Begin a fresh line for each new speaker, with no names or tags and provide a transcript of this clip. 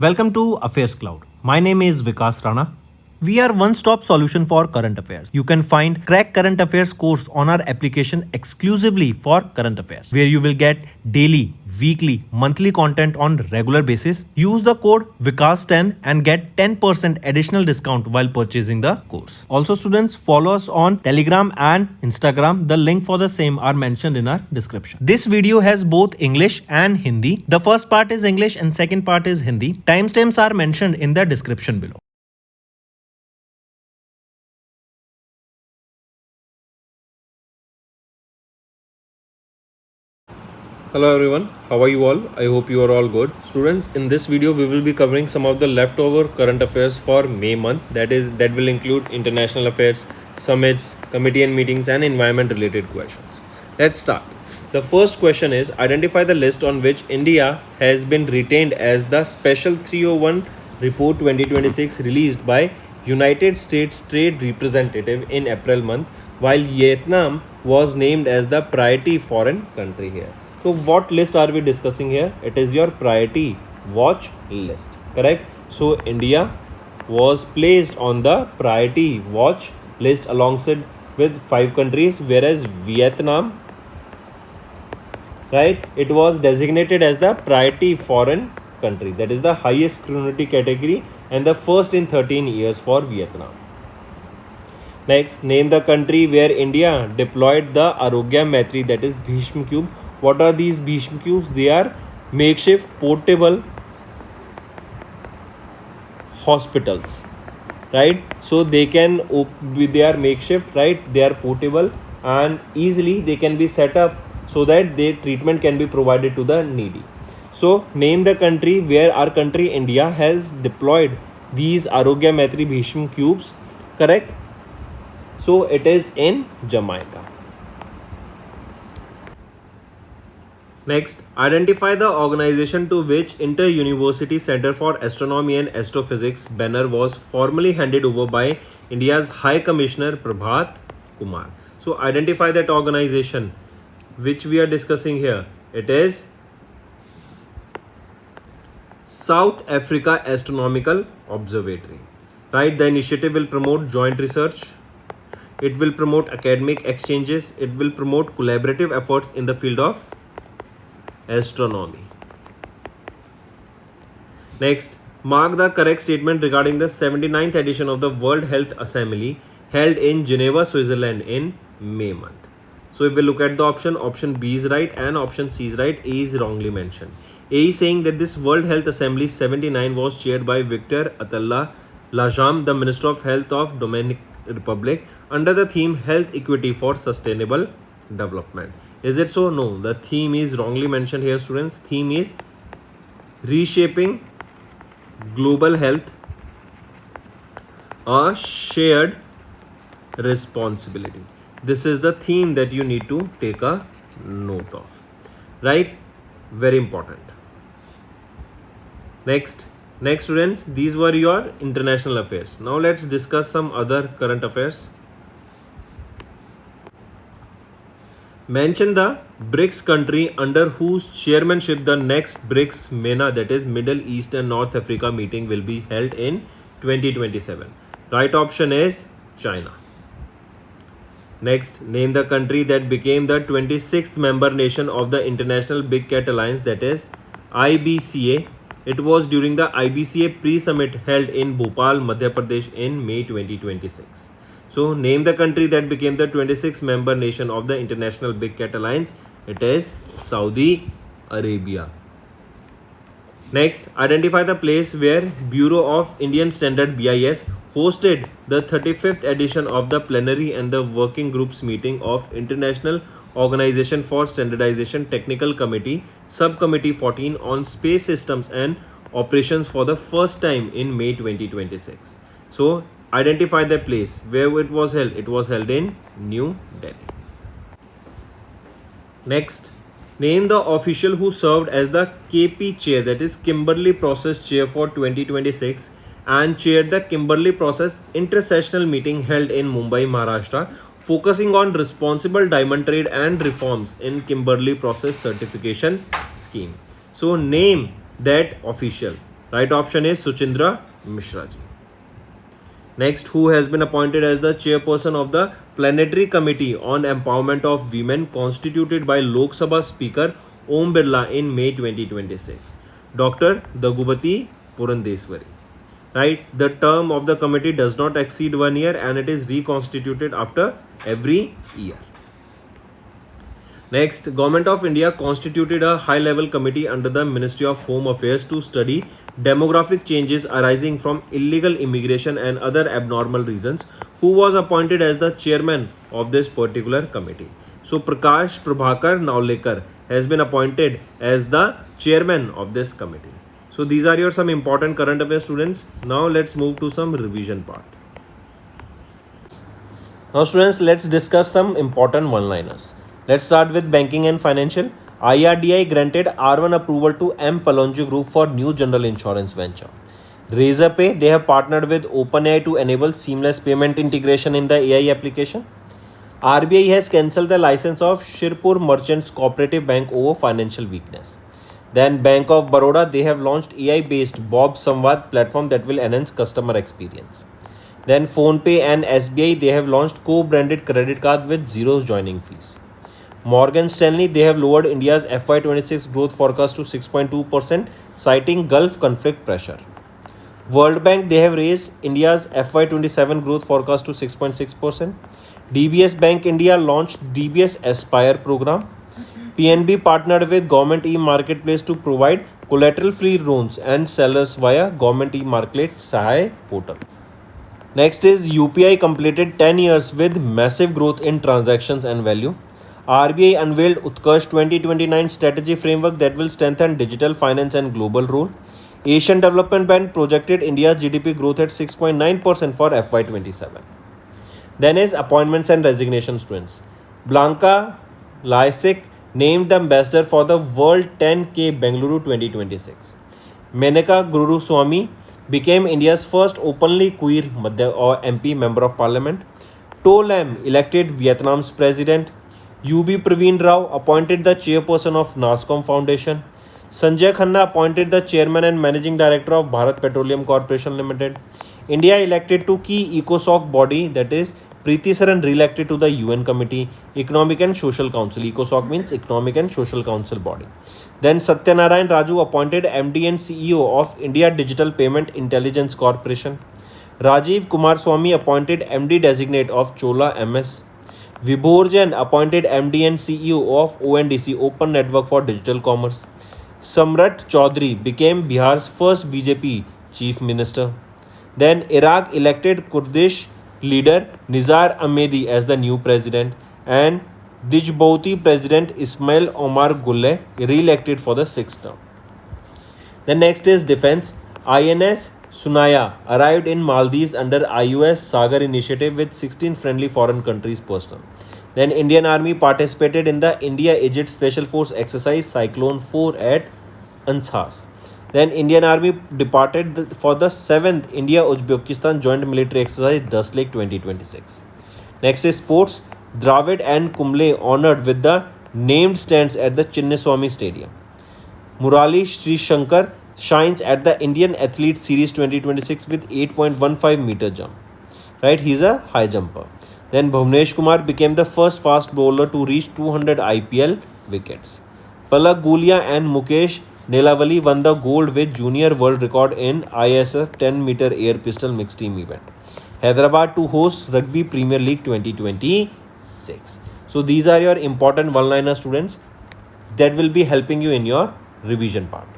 Welcome to AffairsCloud. My name is Vikas Rana. We are one-stop solution for current affairs. You can find Crack Current Affairs course on our application exclusively for current affairs, where you will get daily, weekly, monthly content on regular basis. Use the code Vikas10 and get 10% additional discount while purchasing the course. Also, students, follow us on Telegram and Instagram. The link for the same are mentioned in our description. This video has both English and Hindi. The first part is English and second part is Hindi. Timestamps are mentioned in the description below.
Hello everyone, how are you all? I hope you are all good. Students, in this video we will be covering some of the leftover current affairs for May month. That will include international affairs, summits, committee and meetings and environment related questions. Let's start. The first question is, identify the list on which India has been retained as the Special 301 Report 2026 released by United States Trade Representative in April month, while Vietnam was named as the priority foreign country here. So what list are we discussing here? It is your priority watch list, correct? So India was placed on the priority watch list alongside with 5 countries, whereas Vietnam, right, it was designated as the priority foreign country. That is the highest priority category and the first in 13 years for Vietnam. Next, name the country where India deployed the Arogya Maitri, that is Bhishma Cube. What are these Bhishma cubes? They are makeshift portable hospitals, right? So they are makeshift, right? They are portable and easily they can be set up so that their treatment can be provided to the needy. So name the country where our country India has deployed these Arogya Maitri Bhishma cubes, correct? So it is in Jamaica. Next, identify the organization to which Inter-University Center for Astronomy and Astrophysics banner was formally handed over by India's High Commissioner Prabhat Kumar. So identify that organization which we are discussing here. It is South Africa Astronomical Observatory. Right, the initiative will promote joint research. It will promote academic exchanges. It will promote collaborative efforts in the field of astronomy. Next, mark the correct statement regarding the 79th edition of the World Health Assembly held in Geneva, Switzerland in May month. So if we look at the option B is right and option C is right, A is wrongly mentioned. A is saying that this World Health Assembly 79 was chaired by Victor Attala Lajam, the Minister of Health of Dominican Republic, under the theme Health Equity for Sustainable Development. Is it so? No, the theme is wrongly mentioned here, students. Theme is Reshaping Global Health, a Shared Responsibility. This is the theme that you need to take a note of, right? Very important. Next students, these were your international affairs. Now let's discuss some other current affairs. Mention the BRICS country under whose chairmanship the next BRICS MENA, that is Middle East and North Africa meeting will be held in 2027. Right option is China. Next, name the country that became the 26th member nation of the International Big Cat Alliance, that is IBCA. It was during the IBCA pre-summit held in Bhopal, Madhya Pradesh in May 2026. So name the country that became the 26th member nation of the International Big Cat Alliance. It is Saudi Arabia. Next, identify the place where Bureau of Indian Standard BIS hosted the 35th edition of the plenary and the working groups meeting of International Organization for Standardization Technical Committee, Subcommittee 14 on Space Systems and Operations for the first time in May 2026. So identify the place where it was held. It was held in New Delhi. Next, name the official who served as the KP chair, that is Kimberley Process chair for 2026 and chaired the Kimberley Process intersessional meeting held in Mumbai, Maharashtra, focusing on responsible diamond trade and reforms in Kimberley Process certification scheme. So name that official. Right option is Suchindra Mishra ji. Next, who has been appointed as the chairperson of the Plenary Committee on Empowerment of Women constituted by Lok Sabha Speaker Om Birla in May 2026? Dr. Dagubati Purandeswari. Right, the term of the committee does not exceed 1 year and it is reconstituted after every year. Next, Government of India constituted a high-level committee under the Ministry of Home Affairs to study demographic changes arising from illegal immigration and other abnormal reasons. Who was appointed as the chairman of this particular committee? So, Prakash Prabhakar Naulekar has been appointed as the chairman of this committee. So, these are your some important current affairs, students. Now, let's move to some revision part. Now, students, let's discuss some important one-liners. Let's start with banking and financial. IRDAI granted R1 approval to M. Palonji Group for new general insurance venture. Razorpay, they have partnered with OpenAI to enable seamless payment integration in the AI application. RBI has cancelled the license of Shirpur Merchants Cooperative Bank over financial weakness. Then Bank of Baroda, they have launched AI-based Bob Samvad platform that will enhance customer experience. Then PhonePe and SBI, they have launched co-branded credit card with zero joining fees. Morgan Stanley, they have lowered India's FY26 growth forecast to 6.2%, citing Gulf conflict pressure. World Bank, they have raised India's FY27 growth forecast to 6.6%. DBS Bank India launched DBS Aspire program. PNB partnered with Government e-Marketplace to provide collateral-free loans and sellers via Government e-Marketplace Sahay portal. Next is UPI completed 10 years with massive growth in transactions and value. RBI unveiled Utkarsh 2029 strategy framework that will strengthen digital finance and global role. Asian Development Bank projected India's GDP growth at 6.9% for FY27. Then is appointments and resignation, students. Blanca Lysick named the ambassador for the World 10K Bengaluru 2026. Menaka Guru Swami became India's first openly queer MP Member of Parliament. To Lam elected Vietnam's president. UB Praveen Rao appointed the chairperson of NASCOM Foundation. Sanjay Khanna appointed the chairman and managing director of Bharat Petroleum Corporation Limited. India elected to key ECOSOC body, that is Preeti Saran re-elected to the UN Committee, Economic and Social Council. ECOSOC means Economic and Social Council body. Then Satyanarayan Raju appointed MD and CEO of India Digital Payment Intelligence Corporation. Rajiv Kumar Swamy appointed MD designate of Chola MS. Vibhor Jain appointed MD and CEO of ONDC Open Network for Digital Commerce. Samrat Chaudhary became Bihar's first BJP Chief Minister. Then Iraq elected Kurdish leader Nizar Ahmedi as the new president and Djibouti President Ismail Omar Guelleh re-elected for the 6th term. The next is defense. INS Sunaya arrived in Maldives under IUS Sagar initiative with 16 friendly foreign countries personnel. Then Indian Army participated in the India-Egypt Special Force exercise Cyclone 4 at Ansas. Then Indian Army departed for the 7th India-Uzbekistan Joint Military Exercise Dust Lake 2026. Next is sports. Dravid and Kumble honored with the named stands at the Chinnaswamy Stadium. Murali Sri Shankar shines at the Indian Athlete Series 2026 with 8.15 meter jump. Right, he's a high jumper. Then Bhuvnesh Kumar became the first fast bowler to reach 200 IPL wickets. Palak Gulia and Mukesh Nelavali won the gold with junior world record in ISF 10 meter air pistol mixed team event. Hyderabad to host Rugby Premier League 2026. So these are your important one-liner, students, that will be helping you in your revision part.